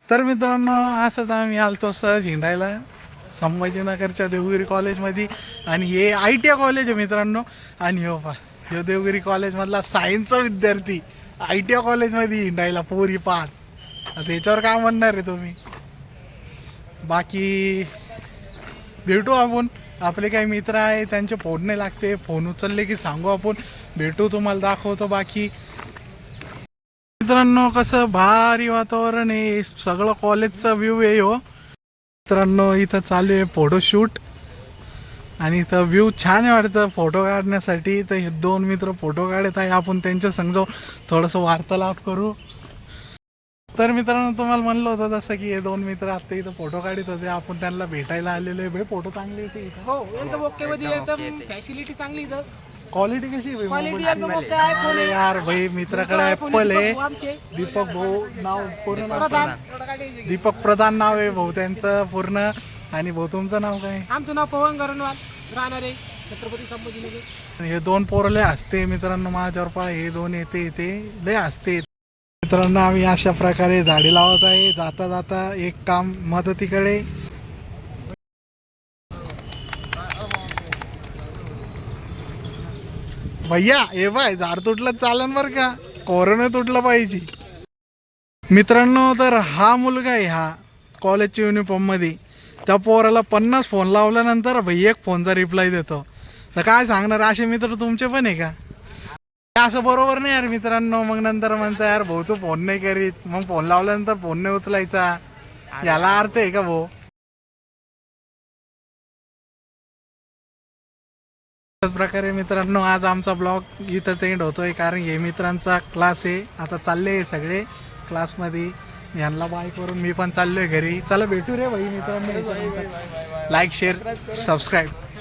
तर मित्रांनो असंच आम्ही आलतो सहज हिंडायला संभाजीनगरच्या देवगिरी कॉलेजमध्ये. आणि हे ITI कॉलेज आहे मित्रांनो. आणि हो पा हे देवगिरी कॉलेजमधला सायन्सचा विद्यार्थी ITI कॉलेजमध्ये हिंडायला पोरी पाहत. आता याच्यावर काय म्हणणार आहे तुम्ही. बाकी भेटू आपण. आपले काही मित्र आहे त्यांचे फोन नाही लागते, फोन उचलले की सांगू आपण भेटू, तुम्हाला दाखवतो. बाकी मित्रांनो कसं भारी वातावरण आहे, सगळं कॉलेजचा व्ह्यू आहे हो मित्रांनो. इथं चालू आहे फोटोशूट आणि इथं व्ह्यू छान आहे वाटतं फोटो काढण्यासाठी. तर हे दोन मित्र फोटो काढत आहे, आपण त्यांच्या संग जाऊ थोडंसं वार्तालाप करू. तर मित्रांनो तुम्हाला म्हणलं होतं जसं की हे दोन मित्र आता इथं फोटो काढत होते, आपण त्यांना भेटायला आलेलो आहे. भाई फोटो चांगले येते इथं. हो एकदम ओके मध्ये एकदम फॅसिलिटी चांगली इथं. क्वालिटी कशी आहे भाई क्वालिटी एकदम मोबाईलची? ओके आहे. अरे यार भाई मित्राकडे ऍपल आहे. आमचे दीपक भाऊ नाव पूर्ण नाव प्रधान. दीपक प्रधान नाव आहे भाऊ त्यांचं पूर्ण. आणि भाऊ तुमचं नाव काय? आमचं नाव पवन गरणवाल, राहणार आहे छत्रपती संभाजीनगर. हे दोन पोरं लय असते मित्रांनो माझ्यावर पहा. हे दोन येते लय असते मित्रांनो. आम्ही अशा प्रकारे झाडे लावत आहे. जाता जाता एक काम मदतीकडे. भैया हे बाय झाड तुटलं चालन बरं का, कोरोना तुटलं पाहिजे मित्रांनो. तर हा मुलगा आहे हा कॉलेजच्या युनिफॉर्म मध्ये. त्या पोराला 50 फोन लावल्यानंतर भाई एक फोनचा रिप्लाय देतो. तर काय सांगणार, असे मित्र तुमचे पण आहे का? असं बरोबर नाही यार मित्रांनो. मग नंतर म्हणता यार भाऊ तू फोन नाही करीत, मग फोन लावल्यानंतर फोन नाही उचलायचा, याला अर्थ आहे का भाऊ? त्याच प्रकारे मित्रांनो आज आमचा ब्लॉग इथंच एंड होतोय, कारण हे मित्रांचा क्लास आहे. आता चालले सगळे क्लासमध्ये. यांना बाय करून मी पण चाललोय घरी. चला भेटू रे भाई मित्रांनो. Like share subscribe.